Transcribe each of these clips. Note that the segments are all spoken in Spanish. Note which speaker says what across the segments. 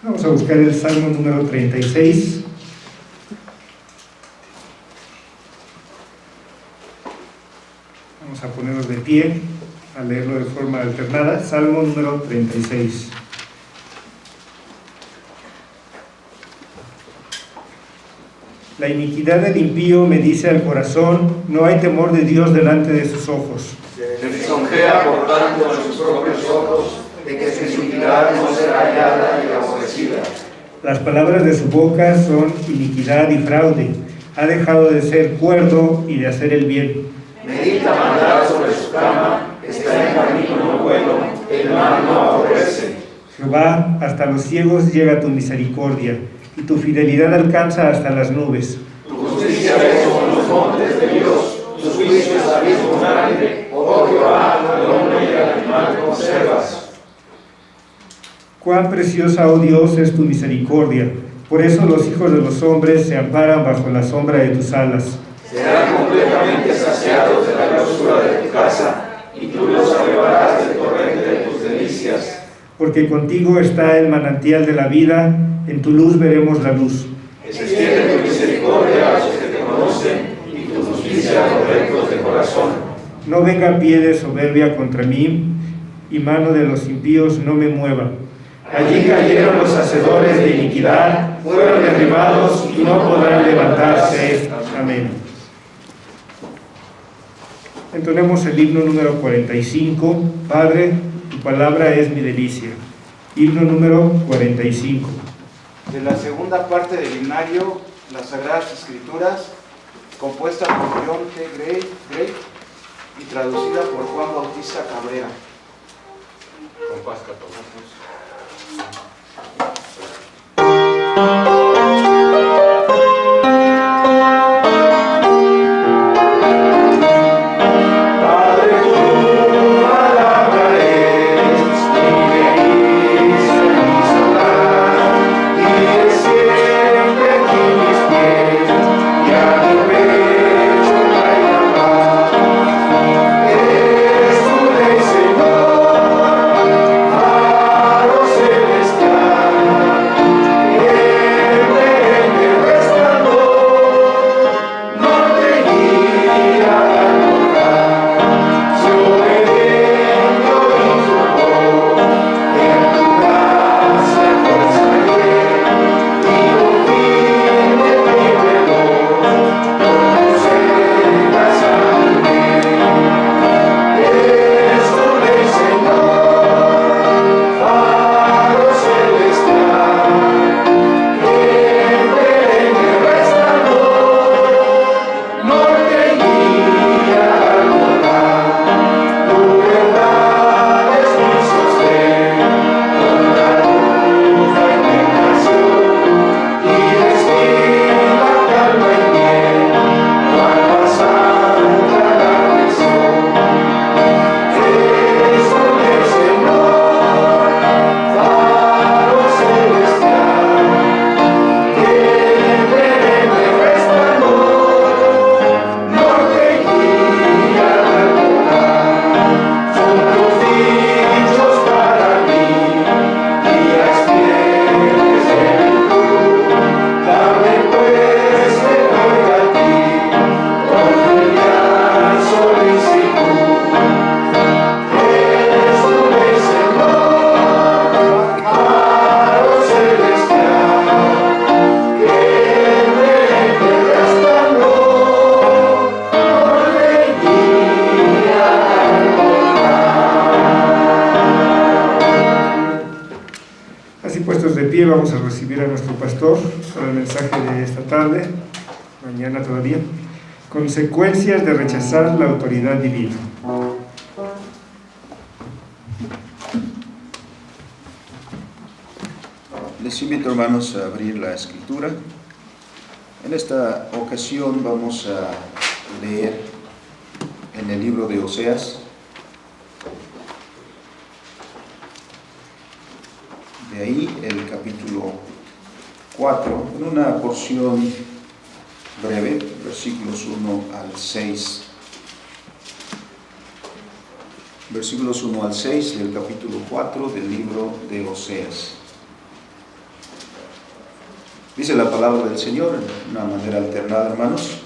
Speaker 1: Vamos a buscar el Salmo número 36. Vamos a ponernos de pie a leerlo de forma alternada. Salmo número 36. La iniquidad del impío me dice al corazón, no hay temor de Dios delante de sus ojos.
Speaker 2: Se lisonjea por tanto en sus propios ojos, de que su iniquidad no será hallada y aborrecida.
Speaker 1: Las palabras de su boca son iniquidad y fraude. Ha dejado de ser cuerdo y de hacer el bien.
Speaker 2: Medita maldad sobre su cama, está en camino bueno, el mal no aborrece.
Speaker 1: Jehová, hasta los ciegos llega tu misericordia, y tu fidelidad alcanza hasta las nubes.
Speaker 2: Tu justicia es como los montes de Dios, tus juicios abismo grande, oh Jehová, al hombre y al animal conservas.
Speaker 1: Cuán preciosa, oh Dios, es tu misericordia. Por eso los hijos de los hombres se amparan bajo la sombra de tus alas.
Speaker 2: Serán completamente saciados de la grosura de tu casa, y tú los abebarás del torrente de tus delicias.
Speaker 1: Porque contigo está el manantial de la vida, en tu luz veremos la luz.
Speaker 2: Extiende tu misericordia a los que te conocen, y tu justicia a los rectos de corazón.
Speaker 1: No venga pie de soberbia contra mí, y mano de los impíos no me mueva.
Speaker 2: Allí cayeron los hacedores de iniquidad, fueron derribados y no podrán levantarse.
Speaker 1: Amén. Entonemos el himno número 45. Padre, tu palabra es mi delicia. Himno número 45.
Speaker 3: De la segunda parte del himnario, las Sagradas Escrituras, compuesta por John G. Gray y traducida por Juan Bautista Cabrera. Compás católicos.
Speaker 1: Vamos a recibir a nuestro pastor para el mensaje de esta tarde, mañana todavía. Consecuencias de rechazar la autoridad divina.
Speaker 4: Les invito, hermanos, a abrir la Escritura. En esta ocasión vamos a leer en el libro de Oseas. De ahí el capítulo 4, en una porción breve, versículos 1 al 6. Versículos 1 al 6 del capítulo 4 del libro de Oseas. Dice la palabra del Señor de una manera alternada, hermanos.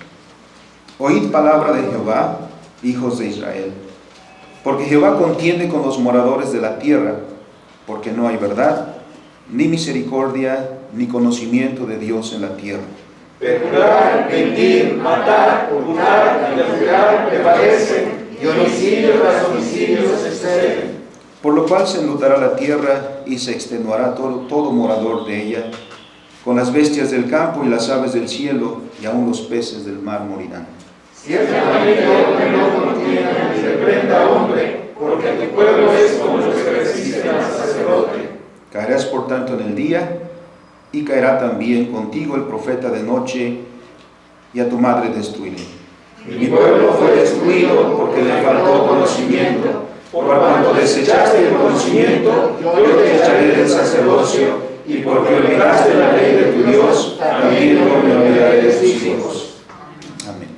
Speaker 4: Oíd palabra de Jehová, hijos de Israel. Porque Jehová contiende con los moradores de la tierra, porque no hay verdad, ni misericordia, ni conocimiento de Dios en la tierra.
Speaker 2: Pecular, mentir, matar, hurtar, adulterar, prevalecen, y homicidio tras homicidio se exceden.
Speaker 4: Por lo cual se enlutará la tierra y se extenuará todo morador de ella, con las bestias del campo y las aves del cielo, y aun los peces del mar morirán.
Speaker 2: Ciertamente hombre no contienda ni reprenda hombre, porque tu pueblo es como los que resisten al sacerdote.
Speaker 4: Caerás por tanto en el día, y caerá también contigo el profeta de noche, y a tu madre destruiré.
Speaker 2: Mi pueblo fue destruido porque le faltó conocimiento. Por cuanto desechaste el conocimiento, yo te echaré del sacerdocio, y porque olvidaste la ley de tu Dios, también yo me olvidaré de tus hijos.
Speaker 4: Amén.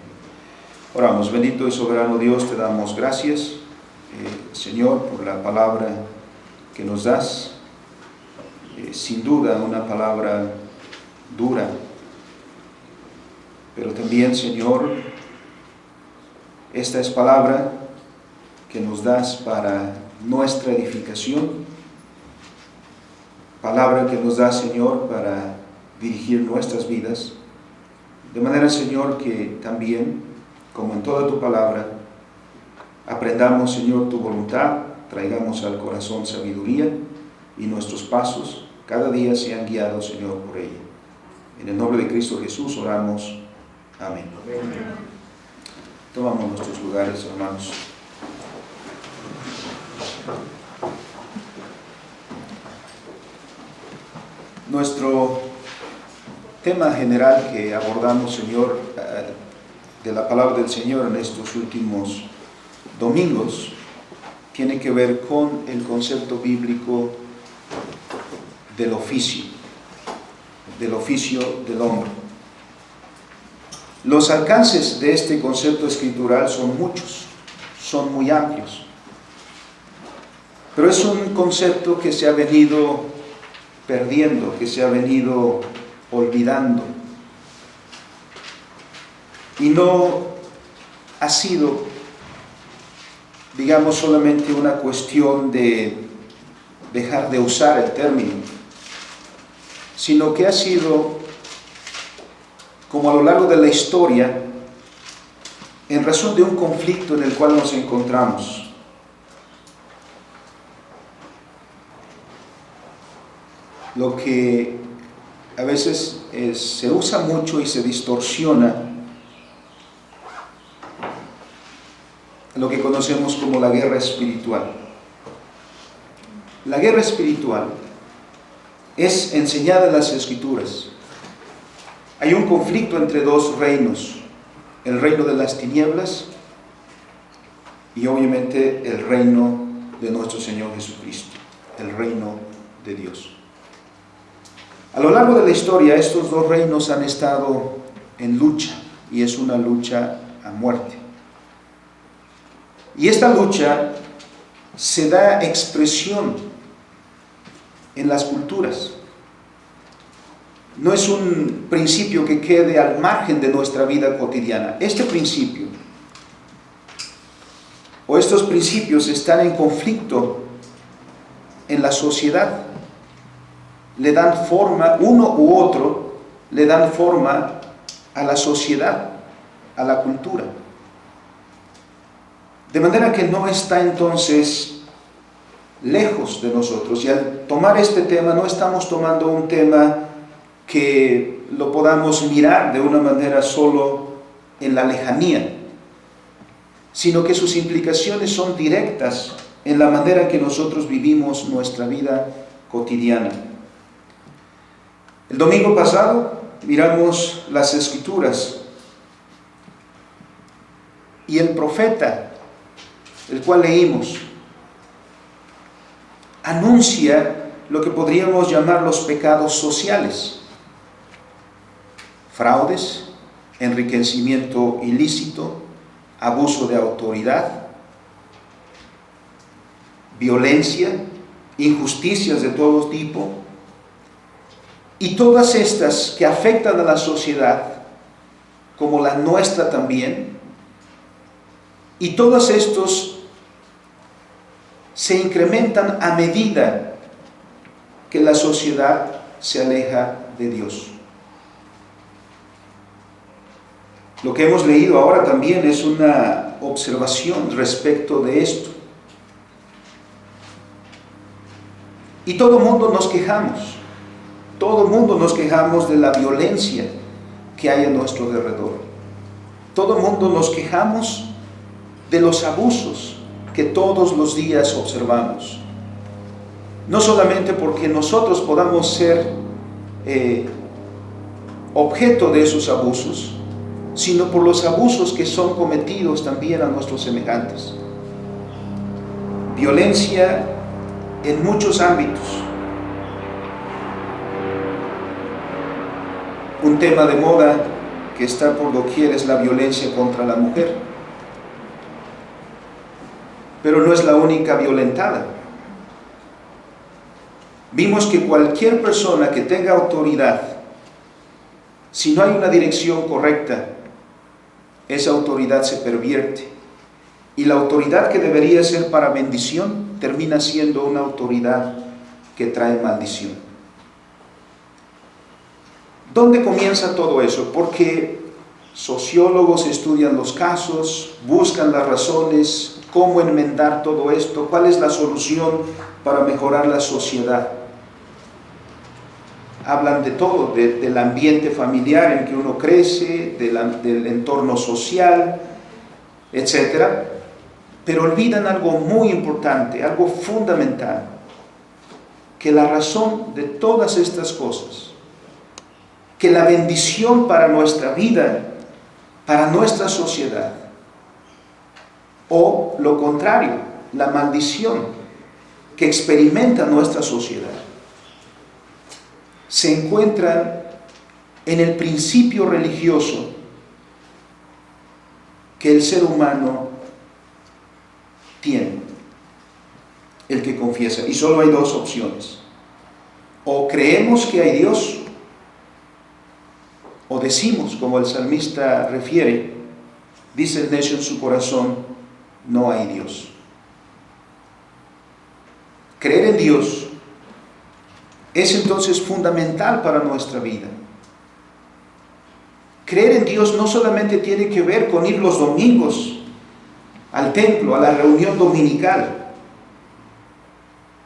Speaker 4: Oramos. Bendito y soberano Dios, te damos gracias, Señor, por la palabra que nos das. Sin duda una palabra dura, pero también, Señor, esta es palabra que nos das para nuestra edificación, palabra que nos das, Señor, para dirigir nuestras vidas, de manera, Señor, que también, como en toda tu palabra, aprendamos, Señor, tu voluntad, traigamos al corazón sabiduría, y nuestros pasos cada día sean guiados, Señor, por ella. En el nombre de Cristo Jesús oramos. Amén. Tomamos nuestros lugares, hermanos. Nuestro tema general que abordamos, Señor, de la palabra del Señor en estos últimos domingos, tiene que ver con el concepto bíblico del oficio del hombre. Los alcances de este concepto escritural son muchos, son muy amplios, pero es un concepto que se ha venido perdiendo, que se ha venido olvidando, y no ha sido, digamos, solamente una cuestión de dejar de usar el término, sino que ha sido, como a lo largo de la historia, en razón de un conflicto en el cual nos encontramos. Lo que a veces se usa mucho y se distorsiona, lo que conocemos como la guerra espiritual. La guerra espiritual es enseñada en las Escrituras. Hay un conflicto entre dos reinos, el reino de las tinieblas y obviamente el reino de nuestro Señor Jesucristo, el reino de Dios. A lo largo de la historia, estos dos reinos han estado en lucha, y es una lucha a muerte. Y esta lucha se da expresión en las culturas. No es un principio que quede al margen de nuestra vida cotidiana. Este principio, o estos principios, están en conflicto en la sociedad. Le dan forma, uno u otro, le dan forma a la sociedad, a la cultura. De manera que no está entonces lejos de nosotros, y al tomar este tema no estamos tomando un tema que lo podamos mirar de una manera solo en la lejanía, sino que sus implicaciones son directas en la manera en que nosotros vivimos nuestra vida cotidiana. El domingo pasado miramos las Escrituras, y el profeta, el cual leímos, anuncia lo que podríamos llamar los pecados sociales: fraudes, enriquecimiento ilícito, abuso de autoridad, violencia, injusticias de todo tipo, y todas estas que afectan a la sociedad, como la nuestra también, y todos estos se incrementan a medida que la sociedad se aleja de Dios. Lo que hemos leído ahora también es una observación respecto de esto. Y todo el mundo nos quejamos. Todo el mundo nos quejamos de la violencia que hay a nuestro alrededor. Todo el mundo nos quejamos de los abusos que todos los días observamos. No solamente porque nosotros podamos ser objeto de esos abusos, sino por los abusos que son cometidos también a nuestros semejantes. Violencia en muchos ámbitos. Un tema de moda que está por doquier es la violencia contra la mujer. Pero no es la única violentada. Vimos que cualquier persona que tenga autoridad, si no hay una dirección correcta, esa autoridad se pervierte. Y la autoridad que debería ser para bendición termina siendo una autoridad que trae maldición. ¿Dónde comienza todo eso? Porque sociólogos estudian los casos, buscan las razones, cómo enmendar todo esto, cuál es la solución para mejorar la sociedad. Hablan de todo, del ambiente familiar en que uno crece, del entorno social, etc. Pero olvidan algo muy importante, algo fundamental, que la razón de todas estas cosas, que la bendición para nuestra vida, para nuestra sociedad, o lo contrario, la maldición que experimenta nuestra sociedad, se encuentran en el principio religioso que el ser humano tiene, el que confiesa. Y solo hay dos opciones: o creemos que hay Dios, o decimos, como el salmista refiere, dice el necio en su corazón, no hay Dios. Creer en Dios es entonces fundamental para nuestra vida. Creer en Dios no solamente tiene que ver con ir los domingos al templo, a la reunión dominical.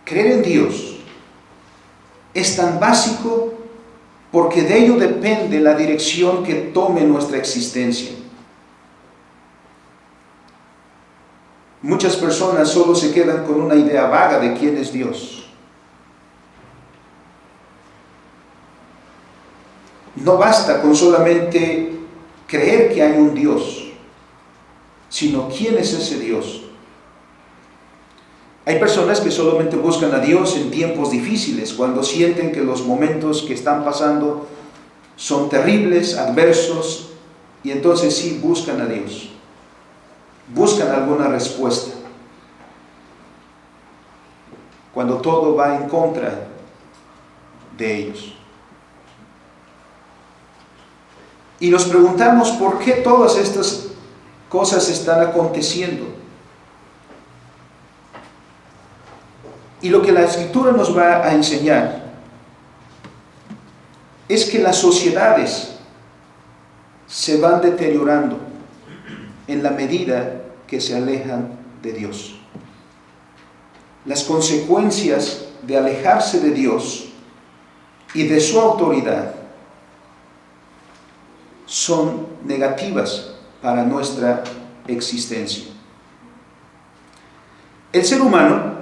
Speaker 4: Creer en Dios es tan básico porque de ello depende la dirección que tome nuestra existencia. Muchas personas solo se quedan con una idea vaga de quién es Dios. No basta con solamente creer que hay un Dios, sino quién es ese Dios. Hay personas que solamente buscan a Dios en tiempos difíciles, cuando sienten que los momentos que están pasando son terribles, adversos, y entonces sí buscan a Dios. Buscan alguna respuesta. Cuando todo va en contra de ellos. Y nos preguntamos por qué todas estas cosas están aconteciendo. Y lo que la Escritura nos va a enseñar es que las sociedades se van deteriorando en la medida que se alejan de Dios. Las consecuencias de alejarse de Dios y de su autoridad son negativas para nuestra existencia. El ser humano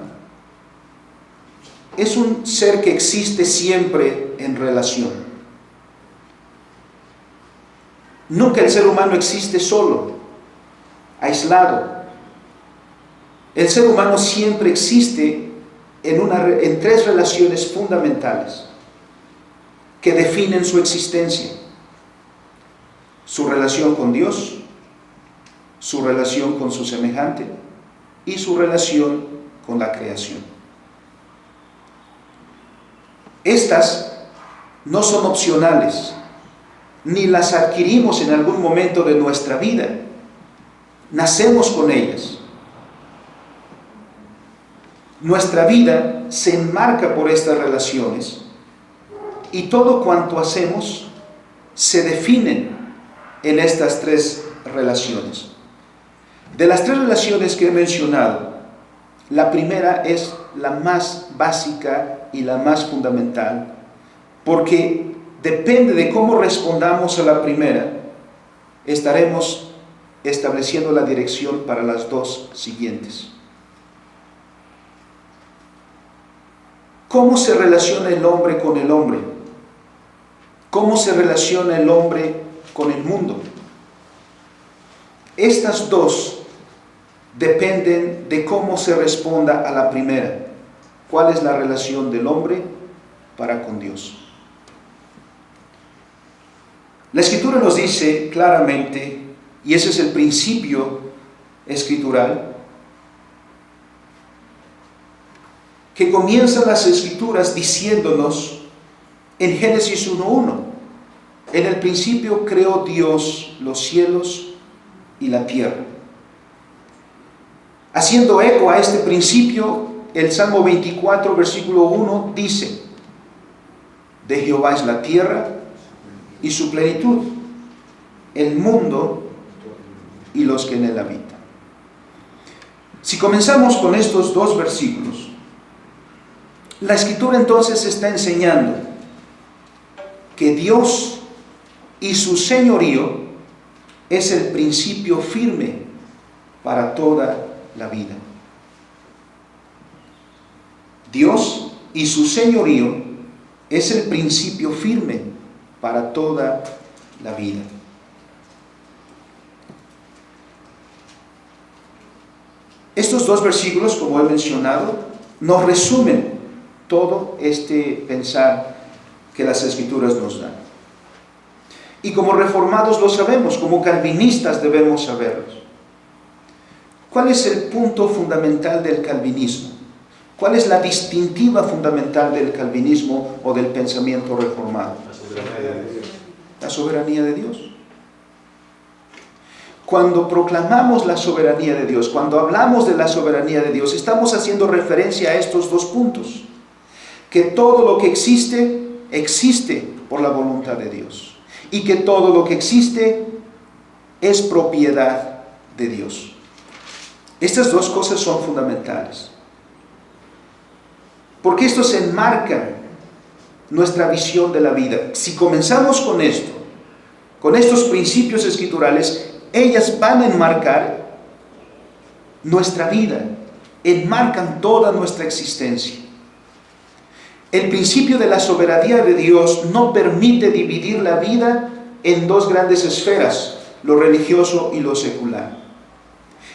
Speaker 4: es un ser que existe siempre en relación. Nunca el ser humano existe solo, aislado. El ser humano siempre existe en tres relaciones fundamentales que definen su existencia. su relación con Dios, su relación con su semejante y su relación con la creación. Estas no son opcionales, ni las adquirimos en algún momento de nuestra vida. Nacemos con ellas. Nuestra vida se enmarca por estas relaciones y todo cuanto hacemos se define en estas tres relaciones. De las tres relaciones que he mencionado, la primera es la más básica y la más fundamental, porque depende de cómo respondamos a la primera, estaremos estableciendo la dirección para las dos siguientes. ¿Cómo se relaciona el hombre con el hombre? ¿Cómo se relaciona el hombre con el mundo? Estas dos dependen de cómo se responda a la primera. ¿Cuál es la relación del hombre para con Dios? La Escritura nos dice claramente, y ese es el principio escritural, que comienzan las Escrituras diciéndonos en Génesis 1:1, en el principio creó Dios los cielos y la tierra. Haciendo eco a este principio, el Salmo 24, versículo 1 dice: de Jehová es la tierra y su plenitud, el mundo y los que en él habitan. Si comenzamos con estos dos versículos, la Escritura entonces está enseñando que Dios y su señorío es el principio firme para toda la vida. Dios y su señorío es el principio firme para toda la vida. Estos dos versículos, como he mencionado, nos resumen todo este pensar que las Escrituras nos dan. Y como reformados lo sabemos, como calvinistas debemos saberlo. ¿Cuál es el punto fundamental del calvinismo? ¿Cuál es la distintiva fundamental del calvinismo o del pensamiento reformado? La soberanía de Dios. Cuando proclamamos la soberanía de Dios, cuando hablamos de la soberanía de Dios, estamos haciendo referencia a estos dos puntos. Que todo lo que existe, existe por la voluntad de Dios. Y que todo lo que existe es propiedad de Dios. Estas dos cosas son fundamentales. Porque esto se enmarca nuestra visión de la vida. Si comenzamos con esto, con estos principios escriturales, ellas van a enmarcar nuestra vida, enmarcan toda nuestra existencia. El principio de la soberanía de Dios no permite dividir la vida en dos grandes esferas, lo religioso y lo secular.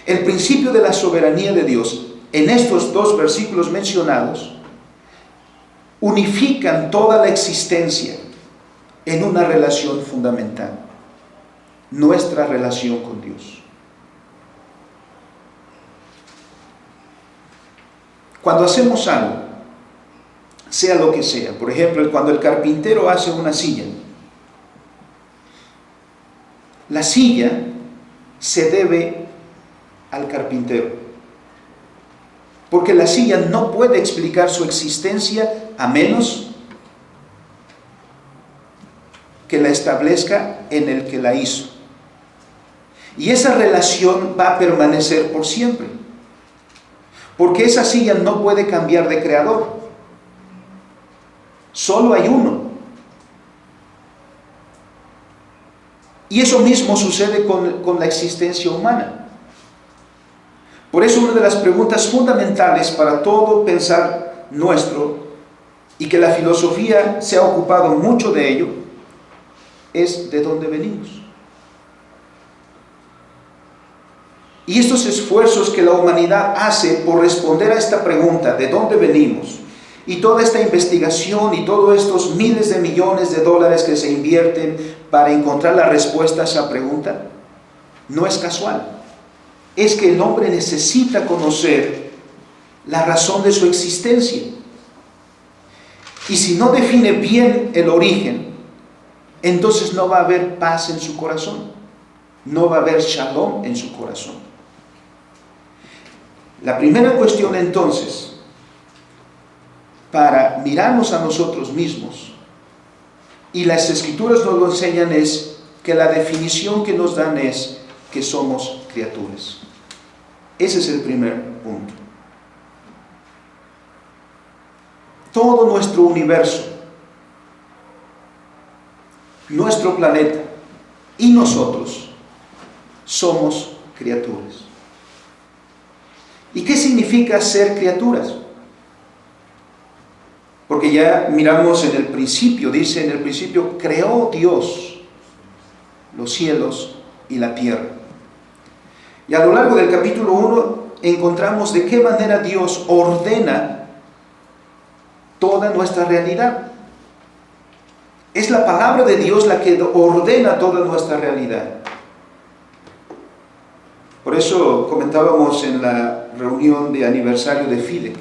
Speaker 4: El principio de la soberanía de Dios, en estos dos versículos mencionados, unifican toda la existencia en una relación fundamental, nuestra relación con Dios. Cuando hacemos algo, sea lo que sea, por ejemplo, cuando el carpintero hace una silla, la silla se debe al carpintero, porque la silla no puede explicar su existencia a menos que la establezca en el que la hizo. Y esa relación va a permanecer por siempre, porque esa silla no puede cambiar de creador. Solo hay uno. Y eso mismo sucede con la existencia humana. Por eso una de las preguntas fundamentales para todo pensar nuestro, y que la filosofía se ha ocupado mucho de ello, es ¿de dónde venimos? Y estos esfuerzos que la humanidad hace por responder a esta pregunta, ¿de dónde venimos?, Y toda esta investigación y todos estos miles de millones de dólares que se invierten para encontrar la respuesta a esa pregunta, no es casual. Es que el hombre necesita conocer la razón de su existencia. Y si no define bien el origen, entonces no va a haber paz en su corazón. No va a haber shalom en su corazón. La primera cuestión entonces, para mirarnos a nosotros mismos, y las Escrituras nos lo enseñan, es que la definición que nos dan es que somos criaturas. Ese es el primer punto. Todo nuestro universo, nuestro planeta y nosotros somos criaturas. ¿Y qué significa ser criaturas? Porque ya miramos en el principio, dice en el principio, creó Dios los cielos y la tierra. Y a lo largo del capítulo 1 encontramos de qué manera Dios ordena toda nuestra realidad. Es la palabra de Dios la que ordena toda nuestra realidad. Por eso comentábamos en la reunión de aniversario de FIDEC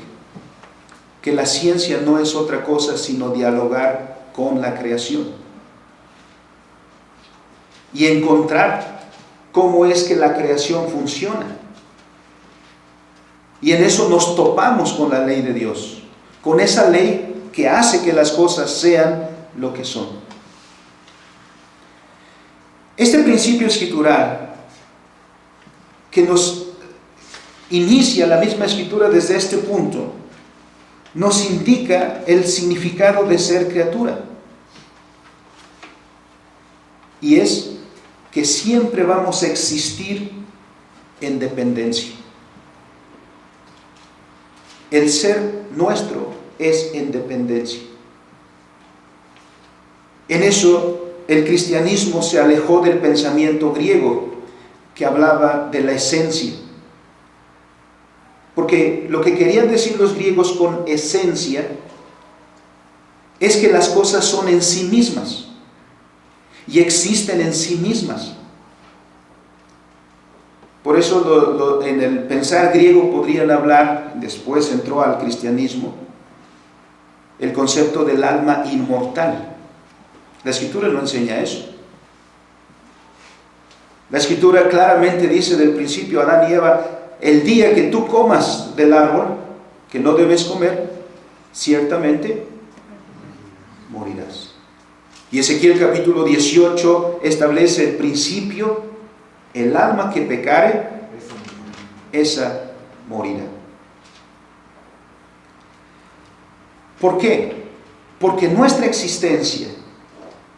Speaker 4: que la ciencia no es otra cosa sino dialogar con la creación y encontrar cómo es que la creación funciona. Y en eso nos topamos con la ley de Dios, con esa ley que hace que las cosas sean lo que son. Este principio escritural que nos inicia la misma escritura desde este punto, nos indica el significado de ser criatura. Y es que siempre vamos a existir en dependencia. El ser nuestro es en dependencia. En eso el cristianismo se alejó del pensamiento griego que hablaba de la esencia. Porque lo que querían decir los griegos con esencia es que las cosas son en sí mismas y existen en sí mismas. Por eso en el pensar griego podrían hablar, después entró al cristianismo, el concepto del alma inmortal. La Escritura no enseña eso. La Escritura claramente dice del principio, Adán y Eva, el día que tú comas del árbol que no debes comer, ciertamente morirás. Y Ezequiel capítulo 18 establece el principio: el alma que pecare, esa morirá. ¿Por qué? Porque nuestra existencia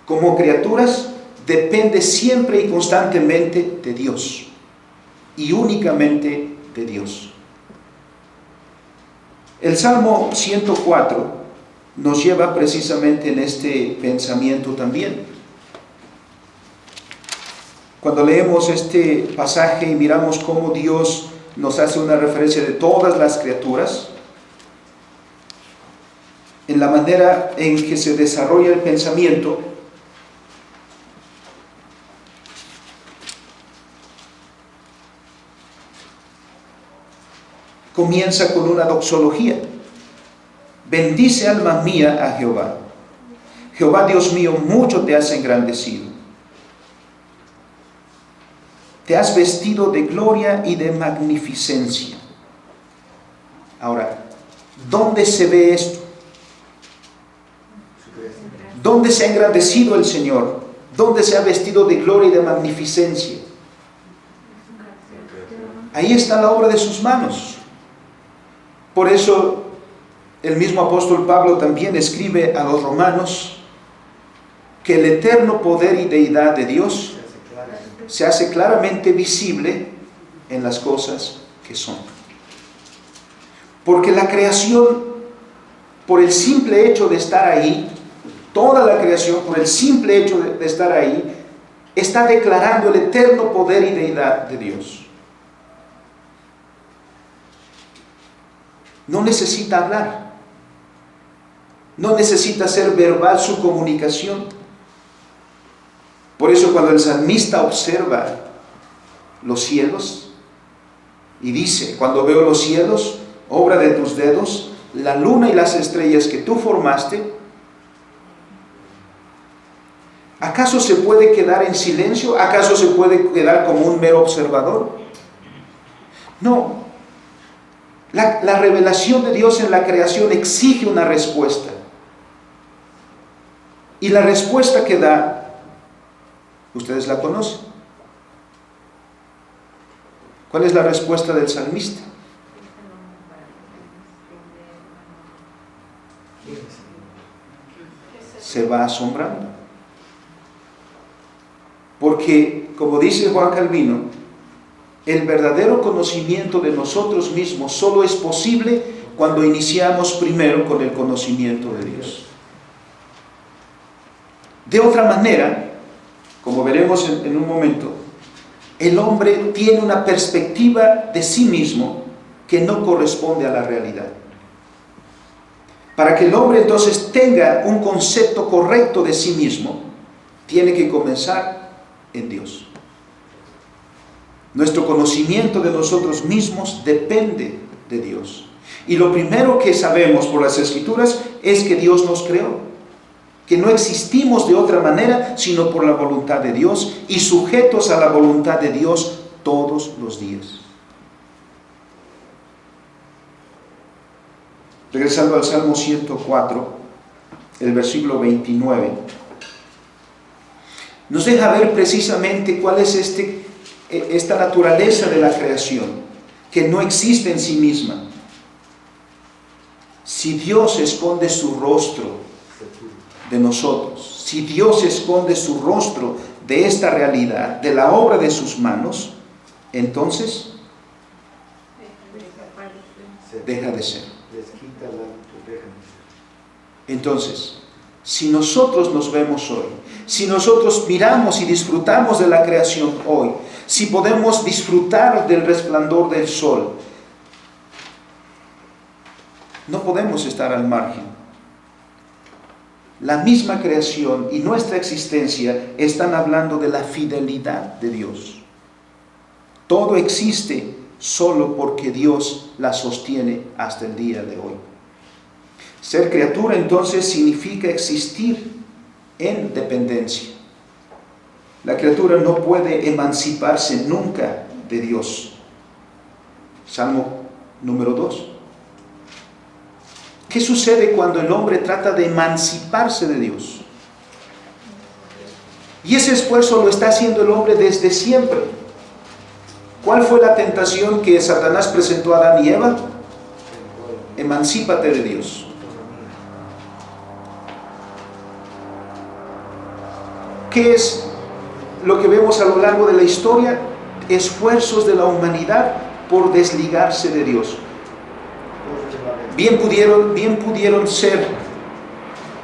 Speaker 4: como criaturas depende siempre y constantemente de Dios, y únicamente de Dios. El Salmo 104 nos lleva precisamente en este pensamiento también. Cuando leemos este pasaje y miramos cómo Dios nos hace una referencia de todas las criaturas, en la manera en que se desarrolla el pensamiento, comienza con una doxología. Bendice, alma mía, a Jehová. Jehová, Dios mío, mucho te has engrandecido. Te has vestido de gloria y de magnificencia. Ahora, ¿dónde se ve esto? ¿Dónde se ha engrandecido el Señor? ¿Dónde se ha vestido de gloria y de magnificencia? Ahí está la obra de sus manos. Por eso el mismo apóstol Pablo también escribe a los romanos que el eterno poder y deidad de Dios se hace claramente visible en las cosas que son. Porque la creación, por el simple hecho de estar ahí, toda la creación, por el simple hecho de estar ahí, está declarando el eterno poder y deidad de Dios. No necesita hablar. No necesita ser verbal su comunicación. Por eso cuando el salmista observa los cielos y dice, cuando veo los cielos, obra de tus dedos, la luna y las estrellas que tú formaste, ¿acaso se puede quedar en silencio? ¿Acaso se puede quedar como un mero observador? No. La revelación de Dios en la creación exige una respuesta. Y la respuesta que da, ustedes la conocen. ¿Cuál es la respuesta del salmista? Se va asombrando. Porque, como dice Juan Calvino, el verdadero conocimiento de nosotros mismos solo es posible cuando iniciamos primero con el conocimiento de Dios. De otra manera, como veremos en un momento, el hombre tiene una perspectiva de sí mismo que no corresponde a la realidad. Para que el hombre entonces tenga un concepto correcto de sí mismo, tiene que comenzar en Dios. Nuestro conocimiento de nosotros mismos depende de Dios. Y lo primero que sabemos por las Escrituras es que Dios nos creó. Que no existimos de otra manera sino por la voluntad de Dios y sujetos a la voluntad de Dios todos los días. Regresando al Salmo 104, el versículo 29, nos deja ver precisamente cuál es esta naturaleza de la creación, que no existe en sí misma. Si Dios esconde su rostro de nosotros, si Dios esconde su rostro de esta realidad, de la obra de sus manos, entonces deja de ser. Entonces, si nosotros nos vemos hoy, si nosotros miramos y disfrutamos de la creación hoy, si podemos disfrutar del resplandor del sol, no podemos estar al margen. La misma creación y nuestra existencia están hablando de la fidelidad de Dios. Todo existe solo porque Dios la sostiene hasta el día de hoy. Ser criatura entonces significa existir en dependencia. La criatura no puede emanciparse nunca de Dios. Salmo número 2. ¿Qué sucede cuando el hombre trata de emanciparse de Dios? Y ese esfuerzo lo está haciendo el hombre desde siempre. ¿Cuál fue la tentación que Satanás presentó a Adán y Eva? Emancípate de Dios. ¿Qué es lo que vemos a lo largo de la historia? Esfuerzos de la humanidad por desligarse de Dios. Bien pudieron ser,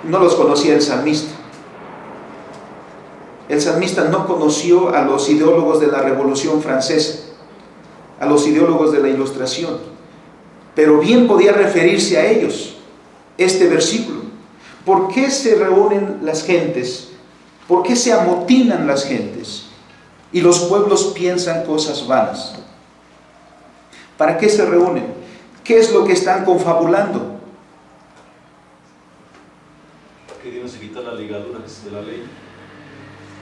Speaker 4: no los conocía el salmista. El salmista no conoció a los ideólogos de la Revolución Francesa, a los ideólogos de la Ilustración, pero bien podía referirse a ellos este versículo. ¿Por qué se reúnen las gentes? ¿Por qué se amotinan las gentes? Y los pueblos piensan cosas vanas. ¿Para qué se reúnen? ¿Qué es lo que están confabulando?
Speaker 5: Que Dios se quita la ligadura de la ley.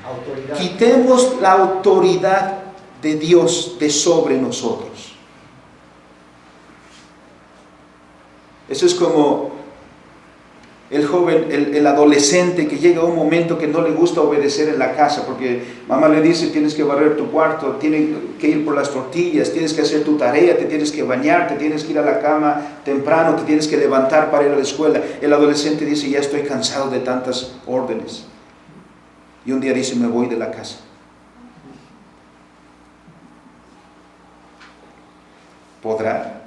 Speaker 3: Autoridad.
Speaker 4: Quitemos la autoridad de Dios de sobre nosotros. Eso es como el joven, el adolescente que llega a un momento que no le gusta obedecer en la casa porque mamá le dice tienes que barrer tu cuarto, tienes que ir por las tortillas, tienes que hacer tu tarea, te tienes que bañar, te tienes que ir a la cama temprano, te tienes que levantar para ir a la escuela. El adolescente dice ya estoy cansado de tantas órdenes. Y un día dice me voy de la casa. ¿Podrá?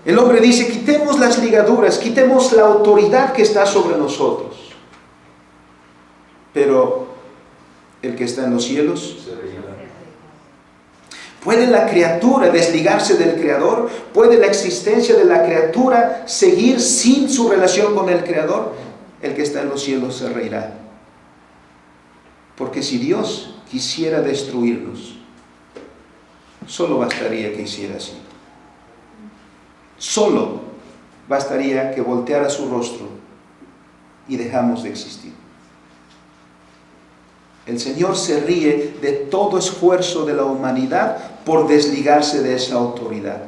Speaker 4: El hombre dice, quitemos las ligaduras, quitemos la autoridad que está sobre nosotros. Pero el que está en los cielos, ¿Puede la criatura desligarse del Creador? ¿Puede la existencia de la criatura seguir sin su relación con el Creador? El que está en los cielos se reirá. Porque si Dios quisiera destruirnos, solo bastaría que hiciera así. Solo bastaría que volteara su rostro y dejamos de existir. El Señor se ríe de todo esfuerzo de la humanidad por desligarse de esa autoridad.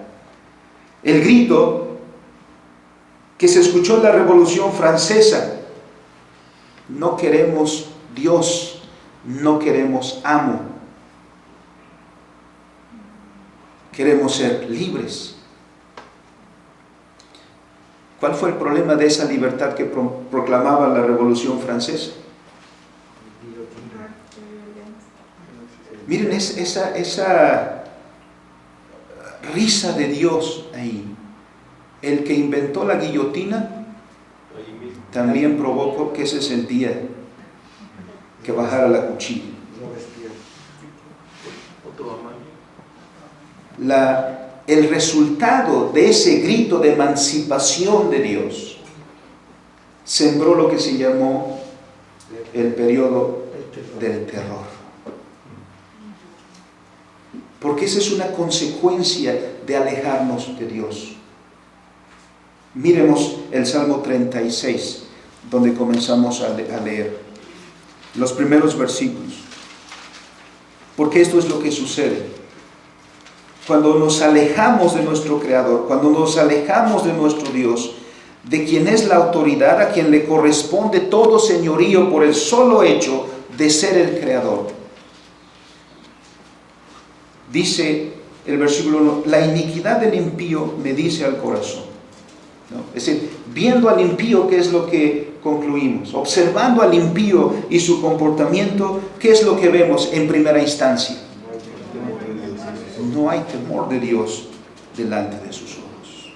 Speaker 4: El grito que se escuchó en la Revolución Francesa: no queremos Dios, no queremos amo, queremos ser libres. ¿Cuál fue el problema de esa libertad que proclamaba la Revolución Francesa? Miren esa risa de Dios ahí. El que inventó la guillotina también provocó que se sentía que bajara la cuchilla. El resultado de ese grito de emancipación de Dios sembró lo que se llamó el periodo del terror. Porque esa es una consecuencia de alejarnos de Dios. Miremos el Salmo 36, donde comenzamos a leer los primeros versículos. Porque esto es lo que sucede. Cuando nos alejamos de nuestro Creador, cuando nos alejamos de nuestro Dios, de quien es la autoridad, a quien le corresponde todo señorío por el solo hecho de ser el Creador. Dice el versículo 1, la iniquidad del impío me dice al corazón. ¿No? Es decir, viendo al impío, ¿qué es lo que concluimos? Observando al impío y su comportamiento, ¿qué es lo que vemos en primera instancia? No hay temor de Dios delante de sus ojos.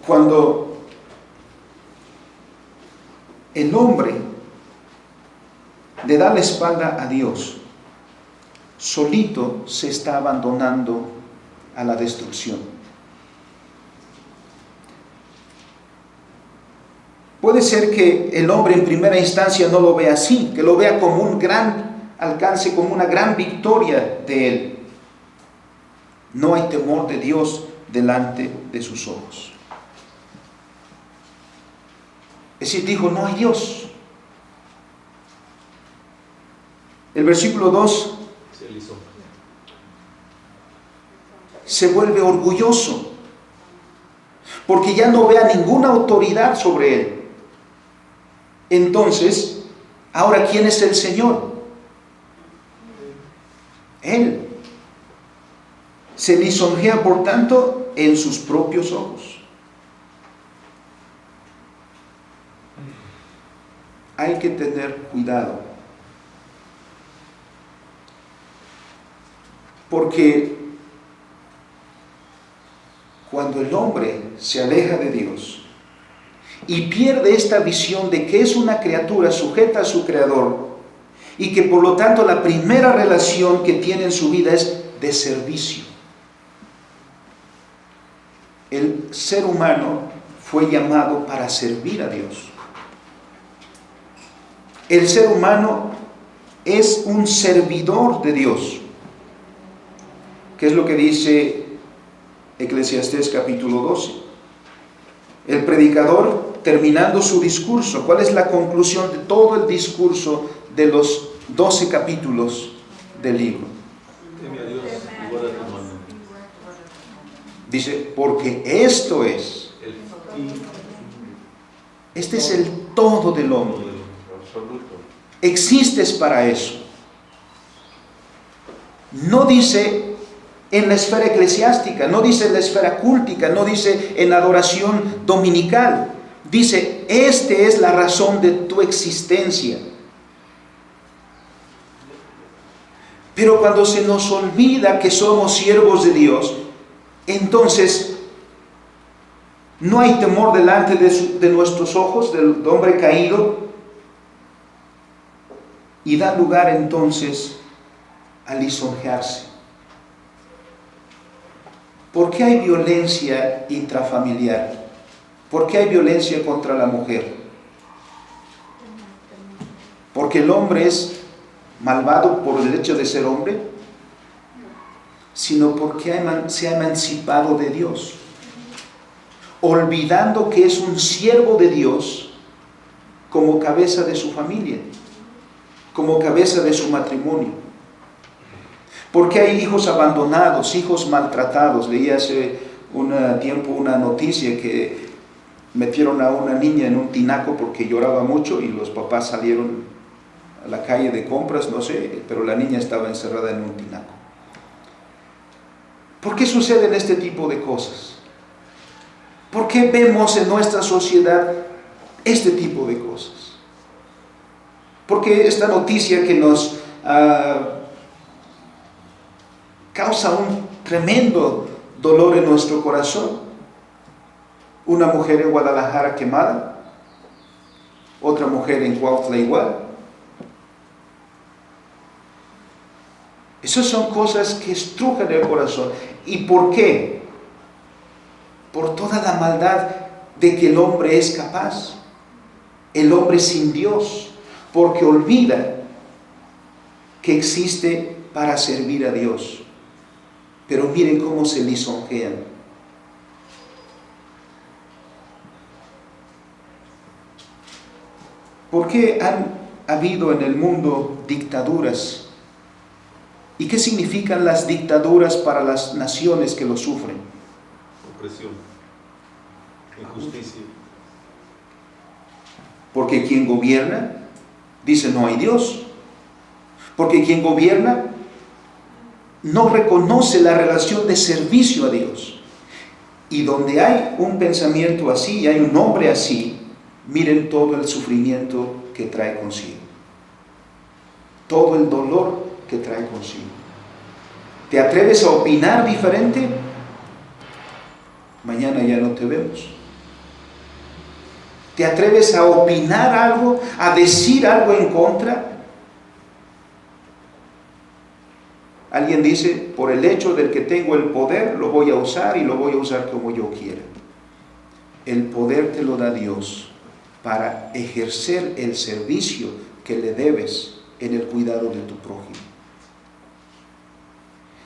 Speaker 4: Cuando el hombre le da la espalda a Dios, solito se está abandonando a la destrucción. Puede ser que el hombre en primera instancia no lo vea así, que lo vea como un gran alcance, como una gran victoria de él. No hay temor de Dios delante de sus ojos. Es decir, dijo, no hay Dios. El versículo 2 se vuelve orgulloso porque ya no ve a ninguna autoridad sobre él. Entonces, ahora, ¿quién es el Señor? Él. Se lisonjea, por tanto, en sus propios ojos. Hay que tener cuidado. Porque cuando el hombre se aleja de Dios y pierde esta visión de que es una criatura sujeta a su Creador y que por lo tanto la primera relación que tiene en su vida es de servicio. El ser humano fue llamado para servir a Dios. El ser humano es un servidor de Dios. ¿Qué es lo que dice Eclesiastés capítulo 12? El predicador, terminando su discurso, ¿cuál es la conclusión de todo el discurso de los 12 capítulos del libro?
Speaker 5: Teme a Dios y guarda tu mano.
Speaker 4: Dice, porque esto es,
Speaker 5: El fin
Speaker 4: este es el todo del hombre.
Speaker 3: Absoluto.
Speaker 4: Existes para eso. No dice en la esfera eclesiástica, no dice en la esfera cúltica, no dice en adoración dominical. Dice, esta es la razón de tu existencia. Pero cuando se nos olvida que somos siervos de Dios, entonces no hay temor delante de nuestros ojos, del hombre caído. y da lugar entonces a lisonjearse. ¿Por qué hay violencia intrafamiliar? ¿Por qué hay violencia contra la mujer? ¿Porque el hombre es malvado por el hecho de ser hombre? Sino porque se ha emancipado de Dios, olvidando que es un siervo de Dios como cabeza de su familia, como cabeza de su matrimonio. Porque hay hijos abandonados, hijos maltratados. Leí hace un tiempo una noticia que metieron a una niña en un tinaco porque lloraba mucho y los papás salieron a la calle de compras, no sé, pero la niña estaba encerrada en un tinaco. ¿Por qué suceden este tipo de cosas? ¿Por qué vemos en nuestra sociedad este tipo de cosas? Porque esta noticia que nos causa un tremendo dolor en nuestro corazón. Una mujer en Guadalajara quemada, otra mujer en Cuautla igual. Esas son cosas que estrujan el corazón. ¿Y por qué? Por toda la maldad de que el hombre es capaz. El hombre sin Dios, porque olvida que existe para servir a Dios. Pero miren cómo se lisonjean. ¿Por qué han habido en el mundo dictaduras? ¿Y qué significan las dictaduras para las naciones que lo sufren?
Speaker 5: Opresión, injusticia.
Speaker 4: Porque quien gobierna dice no hay Dios. Porque quien gobierna no reconoce la relación de servicio a Dios. Y donde hay un pensamiento así y hay un hombre así, miren todo el sufrimiento que trae consigo. Todo el dolor que trae consigo. ¿Te atreves a opinar diferente? Mañana ya no te vemos. ¿Te atreves a opinar algo, a decir algo en contra? Alguien dice, por el hecho de que tengo el poder, lo voy a usar y lo voy a usar como yo quiera. El poder te lo da Dios para ejercer el servicio que le debes en el cuidado de tu prójimo.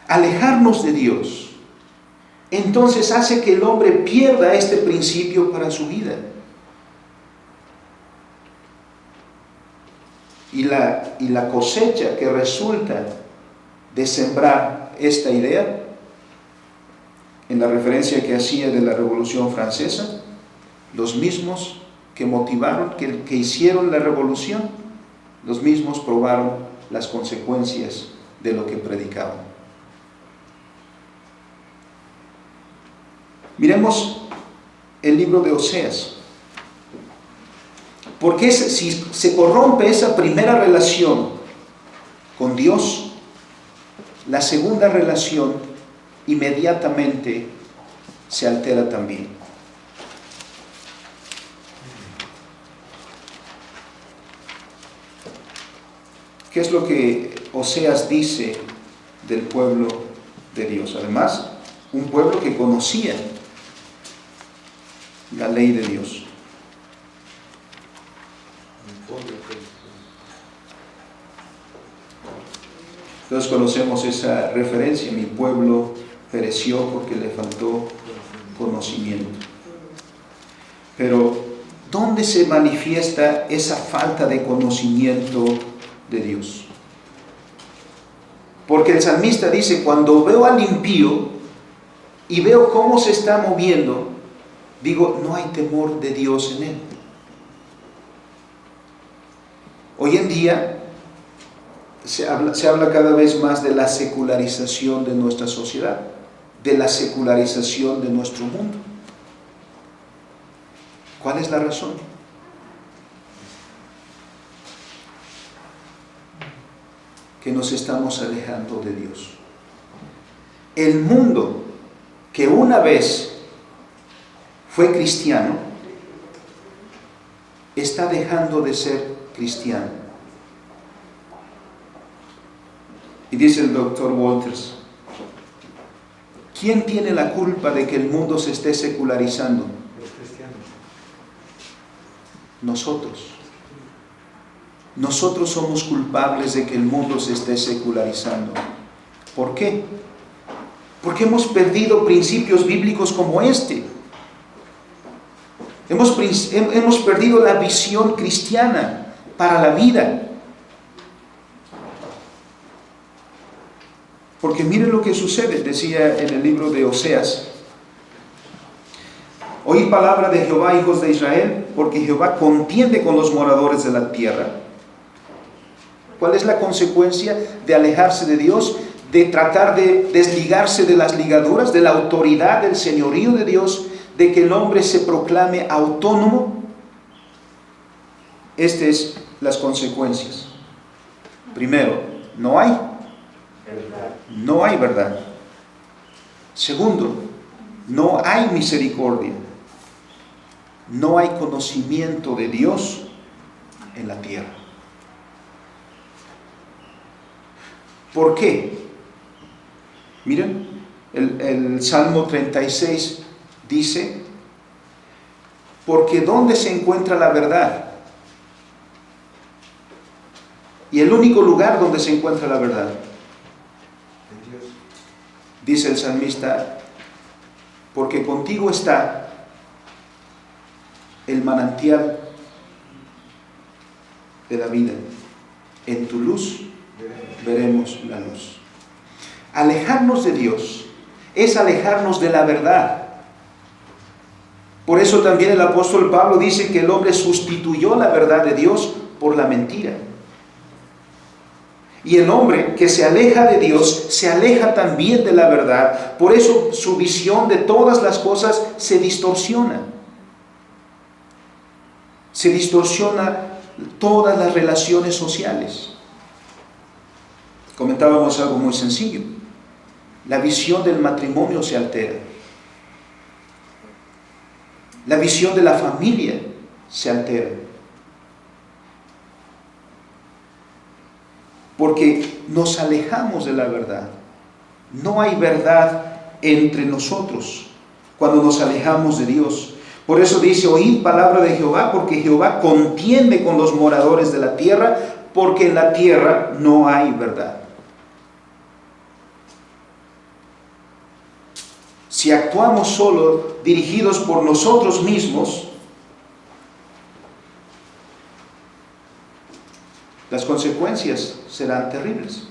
Speaker 4: Alejarnos de Dios, entonces hace que el hombre pierda este principio para su vida. Y la cosecha que resulta de sembrar esta idea, en la referencia que hacía de la Revolución Francesa, los mismos que motivaron, que hicieron la revolución, los mismos probaron las consecuencias de lo que predicaban. Miremos el libro de Oseas. Porque si se corrompe esa primera relación con Dios, la segunda relación inmediatamente se altera también. ¿Qué es lo que Oseas dice del pueblo de Dios? Además, un pueblo que conocía la ley de Dios. Entonces conocemos esa referencia: mi pueblo pereció porque le faltó conocimiento. Pero ¿dónde se manifiesta esa falta de conocimiento de Dios? Porque el salmista dice, cuando veo al impío y veo cómo se está moviendo, digo, no hay temor de Dios en él. Hoy en día se habla cada vez más de la secularización de nuestra sociedad, de la secularización de nuestro mundo. ¿Cuál es la razón? Que nos estamos alejando de Dios. El mundo que una vez fue cristiano está dejando de ser cristiano. Y dice el doctor Walters, ¿quién tiene la culpa de que el mundo se esté secularizando?
Speaker 1: Los cristianos.
Speaker 4: Nosotros. Nosotros somos culpables de que el mundo se esté secularizando. ¿Por qué? Porque hemos perdido principios bíblicos como este. Hemos perdido la visión cristiana para la vida. Porque miren lo que sucede, decía en el libro de Oseas: oíd palabra de Jehová, hijos de Israel, porque Jehová contiende con los moradores de la tierra. ¿Cuál es la consecuencia de alejarse de Dios? De tratar de desligarse de las ligaduras, de la autoridad, del señorío de Dios, de que el hombre se proclame autónomo. Estas es las consecuencias. Primero, no hay verdad. Segundo, no hay misericordia. No hay conocimiento de Dios en la tierra. ¿Por qué? Miren, el Salmo 36 dice: porque ¿dónde se encuentra la verdad? Y el único lugar donde se encuentra la verdad, dice el salmista, porque contigo está el manantial de la vida. En tu luz veremos la luz. Alejarnos de Dios es alejarnos de la verdad. Por eso también el apóstol Pablo dice que el hombre sustituyó la verdad de Dios por la mentira. Y el hombre que se aleja de Dios se aleja también de la verdad. Por eso su visión de todas las cosas se distorsiona. Se distorsiona todas las relaciones sociales. Comentábamos algo muy sencillo. La visión del matrimonio se altera. La visión de la familia se altera. Porque nos alejamos de la verdad. No hay verdad entre nosotros cuando nos alejamos de Dios. Por eso dice: oíd palabra de Jehová, porque Jehová contiende con los moradores de la tierra, porque en la tierra no hay verdad. Si actuamos solo dirigidos por nosotros mismos, las consecuencias serán terribles.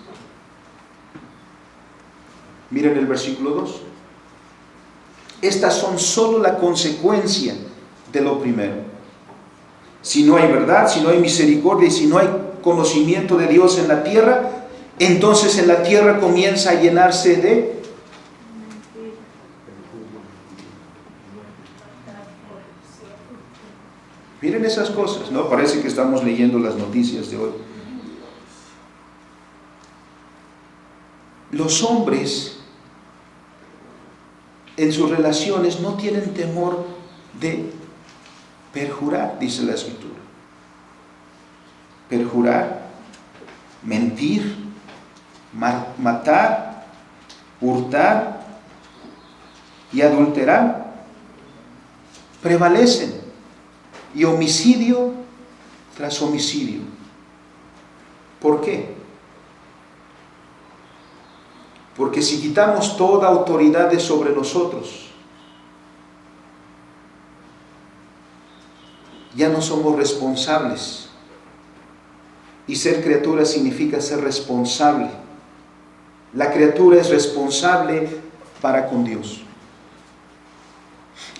Speaker 4: Miren el versículo 2. Estas son solo la consecuencia de lo primero. Si no hay verdad, si no hay misericordia y si no hay conocimiento de Dios en la tierra, entonces en la tierra comienza a llenarse de miren esas cosas, ¿no? Parece que estamos leyendo las noticias de hoy. Los hombres en sus relaciones no tienen temor de perjurar, dice la Escritura. Perjurar, mentir, matar, hurtar y adulterar prevalecen. Y homicidio tras homicidio. ¿Por qué? Porque si quitamos toda autoridad de sobre nosotros, ya no somos responsables. Y ser criatura significa ser responsable. La criatura es responsable para con Dios.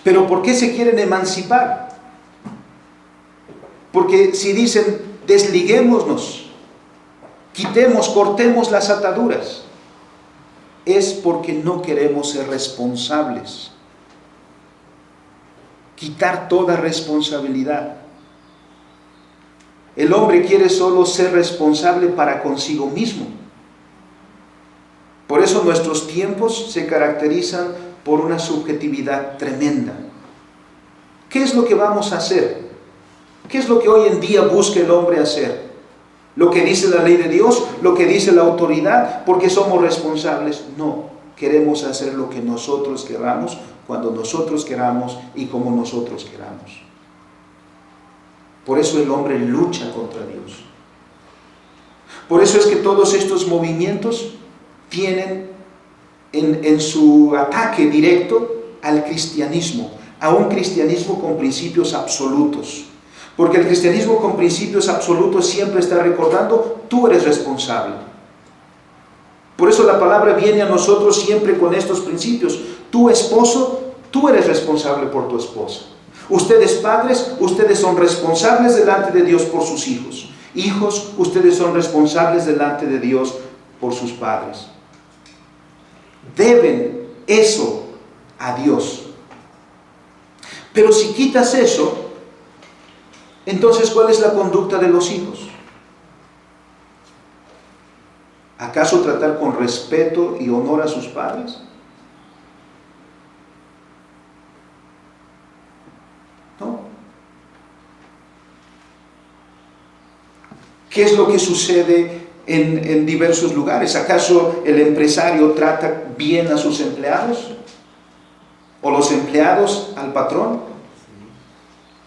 Speaker 4: Pero ¿por qué se quieren emancipar? Porque si dicen, desliguémonos, quitemos, cortemos las ataduras, es porque no queremos ser responsables. Quitar toda responsabilidad. El hombre quiere solo ser responsable para consigo mismo. Por eso nuestros tiempos se caracterizan por una subjetividad tremenda. ¿Qué es lo que vamos a hacer? ¿Qué es lo que hoy en día busca el hombre hacer? lo que dice la ley de Dios, lo que dice la autoridad, porque somos responsables. No, queremos hacer lo que nosotros queramos, cuando nosotros queramos y como nosotros queramos. Por eso el hombre lucha contra Dios. Por eso es que todos estos movimientos tienen en su ataque directo al cristianismo, a un cristianismo con principios absolutos. Porque el cristianismo con principios absolutos siempre está recordando, tú eres responsable. Por eso la palabra viene a nosotros siempre con estos principios. Tu esposo, tú eres responsable por tu esposa. Ustedes padres, ustedes son responsables delante de Dios por sus hijos. Hijos, ustedes son responsables delante de Dios por sus padres. Deben eso a Dios. Pero si quitas eso, entonces, ¿cuál es la conducta de los hijos? ¿Acaso tratar con respeto y honor a sus padres? No. ¿Qué es lo que sucede en diversos lugares? ¿Acaso el empresario trata bien a sus empleados? ¿O los empleados al patrón?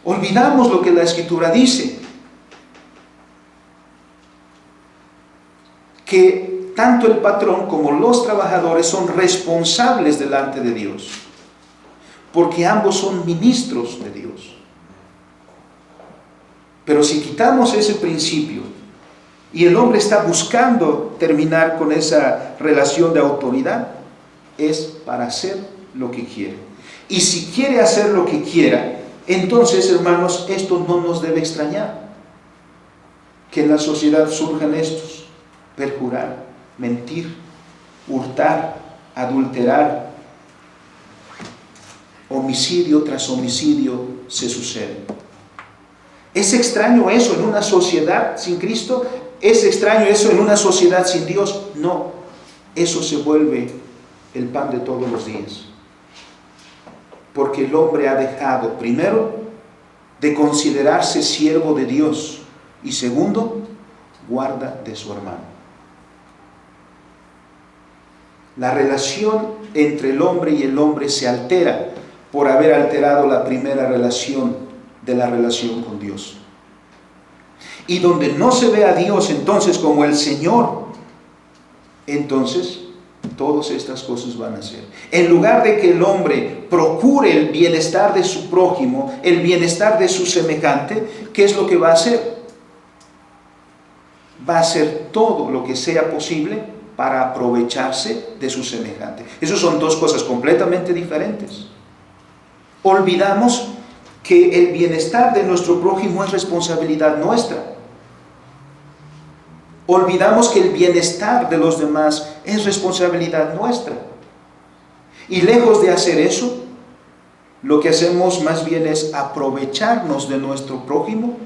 Speaker 4: Olvidamos lo que la Escritura dice, que tanto el patrón como los trabajadores son responsables delante de Dios, porque ambos son ministros de Dios. Pero si quitamos ese principio y el hombre está buscando terminar con esa relación de autoridad, es para hacer lo que quiere. Y si quiere hacer lo que quiera, entonces, hermanos, esto no nos debe extrañar, que en la sociedad surjan estos: perjurar, mentir, hurtar, adulterar, homicidio tras homicidio se sucede. ¿Es extraño eso en una sociedad sin Cristo? ¿Es extraño eso en una sociedad sin Dios? No, eso se vuelve el pan de todos los días. Porque el hombre ha dejado, primero, de considerarse siervo de Dios, y segundo, guarda de su hermano. La relación entre el hombre y el hombre se altera por haber alterado la primera relación de la relación con Dios. Y donde no se ve a Dios entonces como el Señor, entonces todas estas cosas van a ser. En lugar de que el hombre procure el bienestar de su prójimo, el bienestar de su semejante, ¿qué es lo que va a hacer? Va a hacer todo lo que sea posible para aprovecharse de su semejante. Esas son dos cosas completamente diferentes. Olvidamos que el bienestar de nuestro prójimo es responsabilidad nuestra. Olvidamos que el bienestar de los demás es responsabilidad nuestra. Y lejos de hacer eso, lo que hacemos más bien es aprovecharnos de nuestro prójimo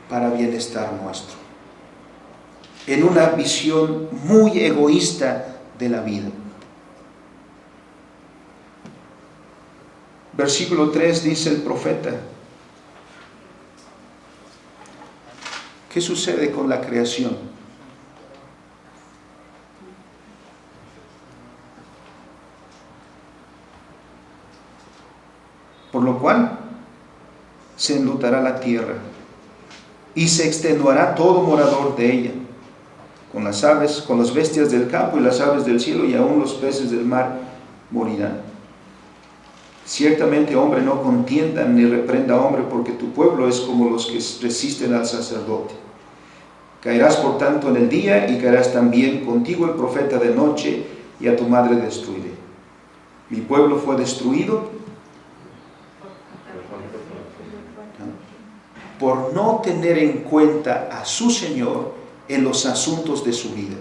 Speaker 4: para bienestar nuestro. En una visión muy egoísta de la vida. Versículo 3 dice el profeta: ¿qué sucede con la creación? Por lo cual se enlutará la tierra y se extenuará todo morador de ella, con las aves, con las bestias del campo y las aves del cielo, y aún los peces del mar morirán. Ciertamente hombre no contienda ni reprenda a hombre, porque tu pueblo es como los que resisten al sacerdote. Caerás por tanto en el día, y caerás también contigo el profeta de noche, y a tu madre destruiré. Mi pueblo fue destruido por no tener en cuenta a su Señor en los asuntos de su vida,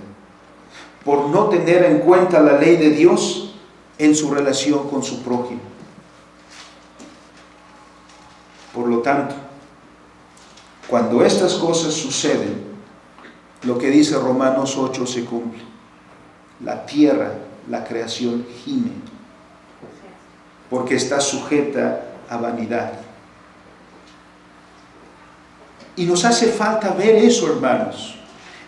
Speaker 4: por no tener en cuenta la ley de Dios en su relación con su prójimo. Por lo tanto, cuando estas cosas suceden, lo que dice Romanos 8 se cumple. La tierra, la creación gime, porque está sujeta a vanidad. Y nos hace falta ver eso, hermanos.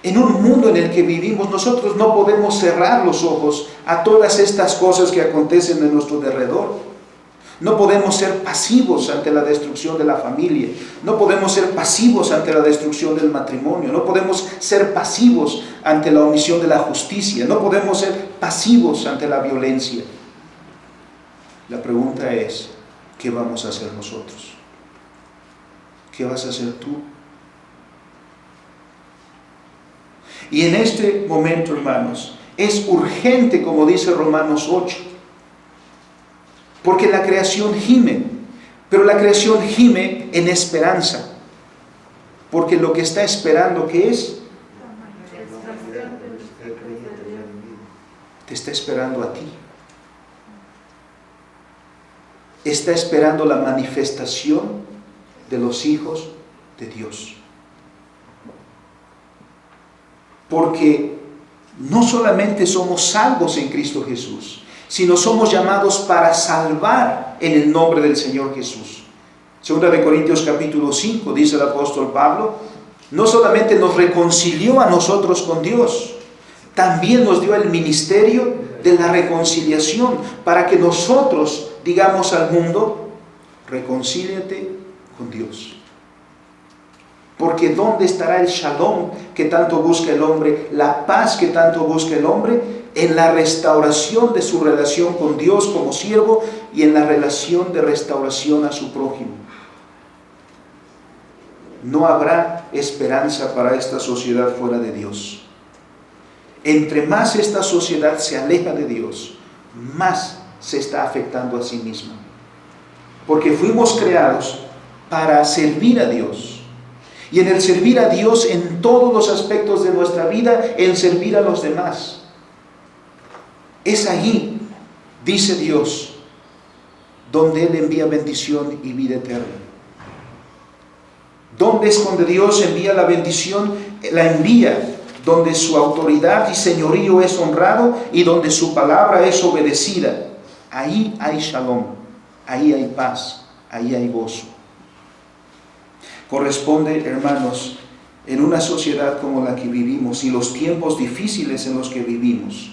Speaker 4: En un mundo en el que vivimos, nosotros no podemos cerrar los ojos a todas estas cosas que acontecen en nuestro derredor. No podemos ser pasivos ante la destrucción de la familia. No podemos ser pasivos ante la destrucción del matrimonio. No podemos ser pasivos ante la omisión de la justicia. No podemos ser pasivos ante la violencia. La pregunta es, ¿qué vamos a hacer nosotros? ¿Qué vas a hacer tú? Y en este momento, hermanos, es urgente, como dice Romanos 8, porque la creación gime, pero la creación gime en esperanza, porque lo que está esperando, ¿qué es? Te está esperando a ti. Está esperando la manifestación de los hijos de Dios. Porque no solamente somos salvos en Cristo Jesús, sino somos llamados para salvar en el nombre del Señor Jesús. Segunda de Corintios capítulo 5, dice el apóstol Pablo, no solamente nos reconcilió a nosotros con Dios, también nos dio el ministerio de la reconciliación, para que nosotros digamos al mundo, reconcíliate con Dios. Porque ¿dónde estará el shalom que tanto busca el hombre, la paz que tanto busca el hombre? En la restauración de su relación con Dios como siervo y en la relación de restauración a su prójimo. No habrá esperanza para esta sociedad fuera de Dios. Entre más esta sociedad se aleja de Dios, más se está afectando a sí misma. Porque fuimos creados para servir a Dios. Y en el servir a Dios en todos los aspectos de nuestra vida, en servir a los demás. Es allí, dice Dios, donde Él envía bendición y vida eterna. ¿Dónde es donde Dios envía la bendición? La envía donde su autoridad y señorío es honrado y donde su palabra es obedecida. Ahí hay shalom, ahí hay paz, ahí hay gozo. Corresponde, hermanos, en una sociedad como la que vivimos y los tiempos difíciles en los que vivimos,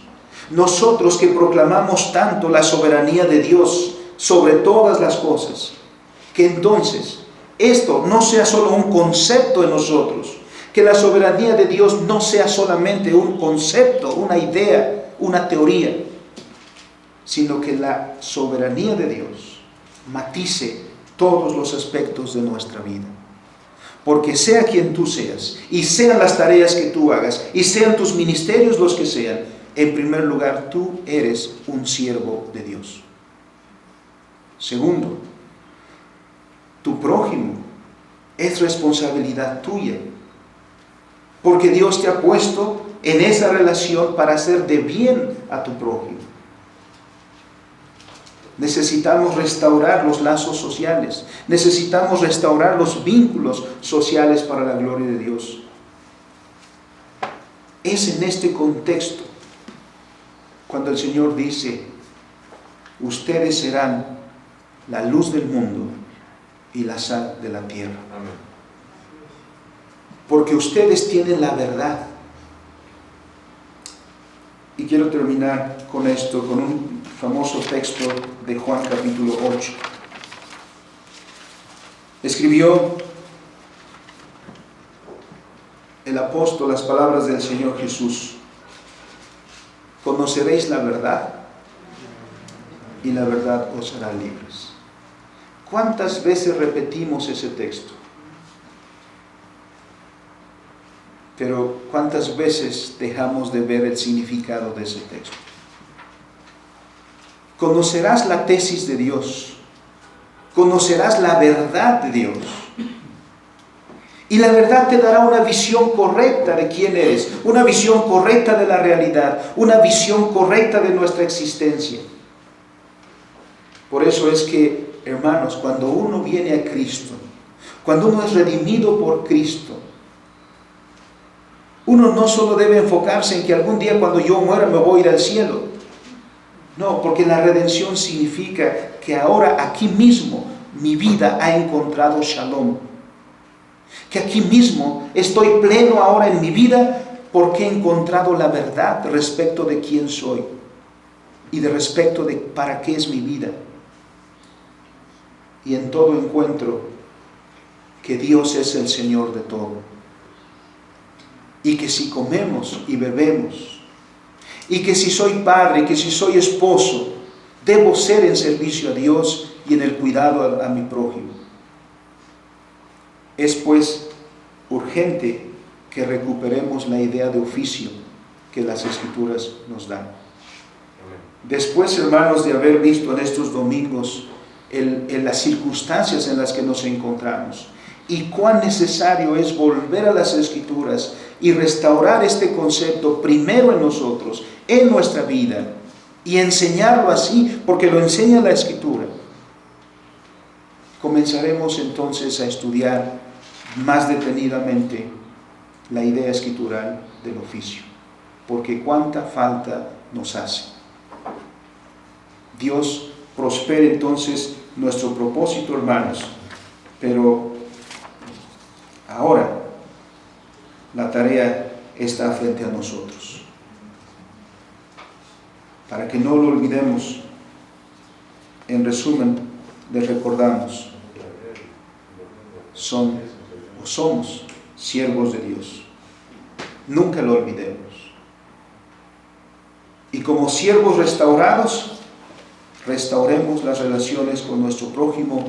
Speaker 4: nosotros que proclamamos tanto la soberanía de Dios sobre todas las cosas, que entonces esto no sea solo un concepto en nosotros, que la soberanía de Dios no sea solamente un concepto, una idea, una teoría, sino que la soberanía de Dios matice todos los aspectos de nuestra vida. Porque sea quien tú seas, y sean las tareas que tú hagas, y sean tus ministerios los que sean, en primer lugar, tú eres un siervo de Dios. Segundo, tu prójimo es responsabilidad tuya, porque Dios te ha puesto en esa relación para hacer de bien a tu prójimo. Necesitamos restaurar los lazos sociales. Necesitamos restaurar los vínculos sociales para la gloria de Dios. Es en este contexto cuando el Señor dice, ustedes serán la luz del mundo y la sal de la tierra.
Speaker 5: Amén.
Speaker 4: Porque ustedes tienen la verdad. Y quiero terminar con esto, con un famoso texto de Juan capítulo 8. Escribió el apóstol las palabras del Señor Jesús. Conoceréis la verdad y la verdad os hará libres. ¿Cuántas veces repetimos ese texto? Pero ¿cuántas veces dejamos de ver el significado de ese texto? Conocerás la tesis de Dios. Conocerás la verdad de Dios. Y la verdad te dará una visión correcta de quién eres, una visión correcta de la realidad, una visión correcta de nuestra existencia. Por eso es que, hermanos, cuando uno viene a Cristo, cuando uno es redimido por Cristo, uno no solo debe enfocarse en que algún día cuando yo muera me voy a ir al cielo. No, porque la redención significa que ahora aquí mismo mi vida ha encontrado shalom. Que aquí mismo estoy pleno ahora en mi vida porque he encontrado la verdad respecto de quién soy y de respecto de para qué es mi vida. Y en todo encuentro que Dios es el Señor de todo. Y que si comemos y bebemos, y que si soy padre, que si soy esposo, debo ser en servicio a Dios y en el cuidado a mi prójimo. Es pues urgente que recuperemos la idea de oficio que las Escrituras nos dan. Después, hermanos, de haber visto en estos domingos en las circunstancias en las que nos encontramos y cuán necesario es volver a las Escrituras y restaurar este concepto primero en nosotros, en nuestra vida, y enseñarlo así, porque lo enseña la Escritura. Comenzaremos entonces a estudiar más detenidamente la idea escritural del oficio, porque cuánta falta nos hace. Dios prospere entonces nuestro propósito, hermanos, pero ahora la tarea está frente a nosotros. Para que no lo olvidemos, en resumen, les recordamos, somos siervos de Dios. Nunca lo olvidemos. Y como siervos restaurados, restauremos las relaciones con nuestro prójimo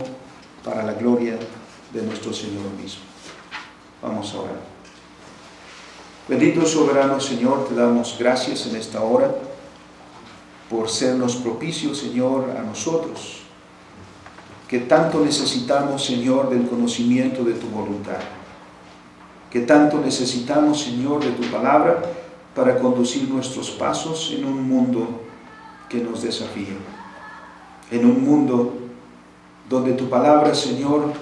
Speaker 4: para la gloria de nuestro Señor mismo. Vamos a orar. Bendito soberano Señor, te damos gracias en esta hora por sernos propicios, Señor, a nosotros, que tanto necesitamos, Señor, del conocimiento de tu voluntad, que tanto necesitamos, Señor, de tu palabra para conducir nuestros pasos en un mundo que nos desafía, en un mundo donde tu palabra, Señor,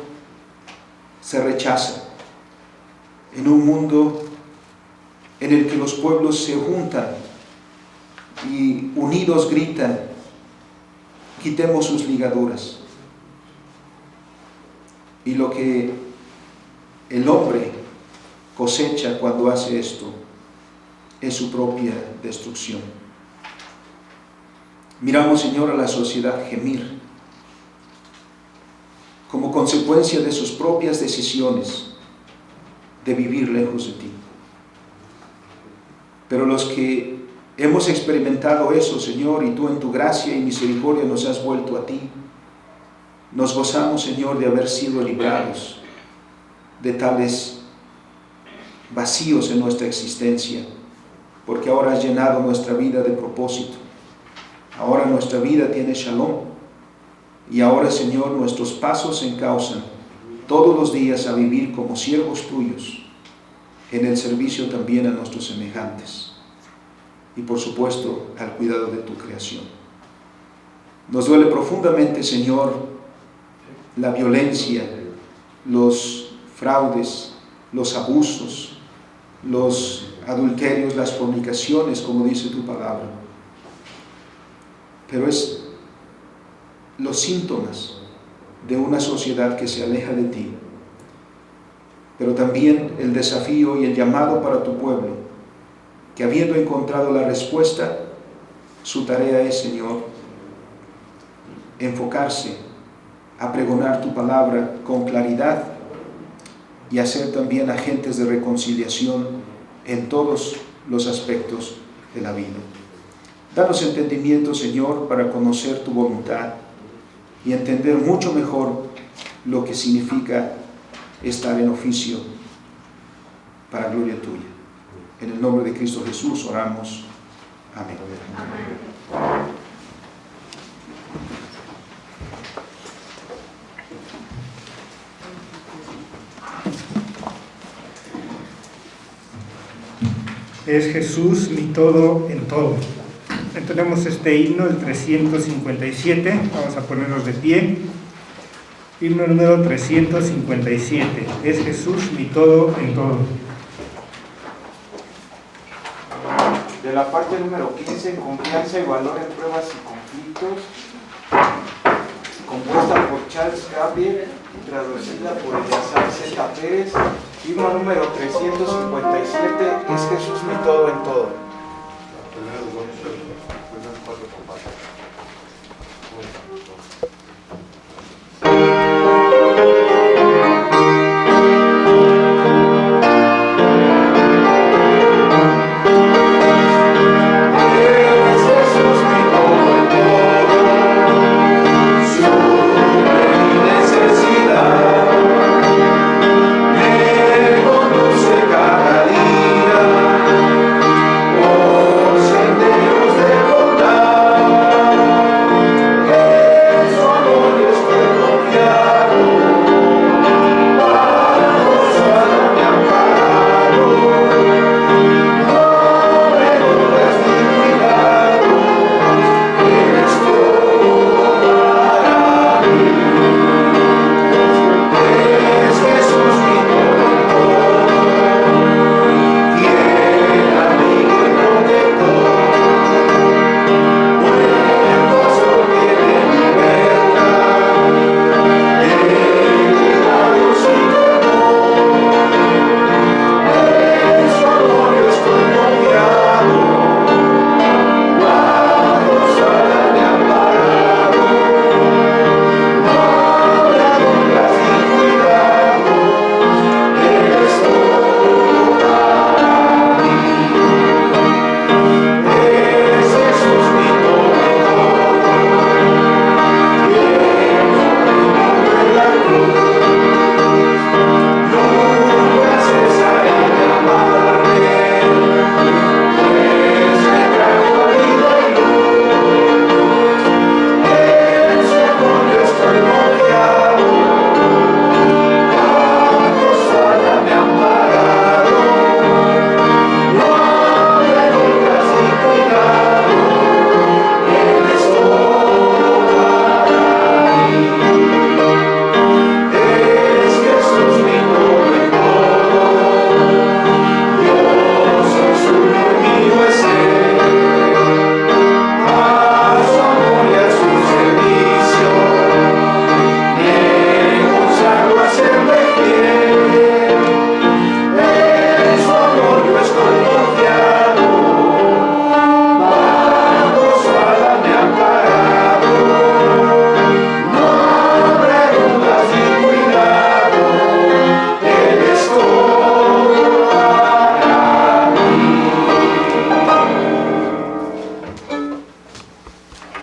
Speaker 4: se rechaza, en un mundo en el que los pueblos se juntan y unidos gritan, quitemos sus ligaduras. Y lo que el hombre cosecha cuando hace esto es su propia destrucción. Miramos, Señor, a la sociedad gemir como consecuencia de sus propias decisiones de vivir lejos de ti. Pero los que hemos experimentado eso, Señor, y tú en tu gracia y misericordia nos has vuelto a ti, nos gozamos, Señor, de haber sido librados de tales vacíos en nuestra existencia, porque ahora has llenado nuestra vida de propósito. Ahora nuestra vida tiene shalom, y ahora, Señor, nuestros pasos se encauzan todos los días a vivir como siervos tuyos, en el servicio también a nuestros semejantes, y por supuesto al cuidado de tu creación. Nos duele profundamente, Señor, la violencia, los fraudes, los abusos, los adulterios, las fornicaciones, como dice tu palabra. Pero es los síntomas de una sociedad que se aleja de ti, pero también el desafío y el llamado para tu pueblo, que habiendo encontrado la respuesta, su tarea es, Señor, enfocarse a pregonar tu palabra con claridad y a ser también agentes de reconciliación en todos los aspectos de la vida. Danos entendimiento, Señor, para conocer tu voluntad y entender mucho mejor lo que significa estar en oficio para gloria tuya. En el nombre de Cristo Jesús oramos. Amén. Amén.
Speaker 1: Es Jesús mi todo en todo. Tenemos este himno, el 357, vamos a ponernos de pie. Himno número 357, es Jesús mi todo en todo.
Speaker 3: De la parte número 15, confianza y valor en pruebas y conflictos, compuesta por Charles Gabriel traducida por Eleazar Z. Pérez. Himno número 357, es Jesús mi todo en todo.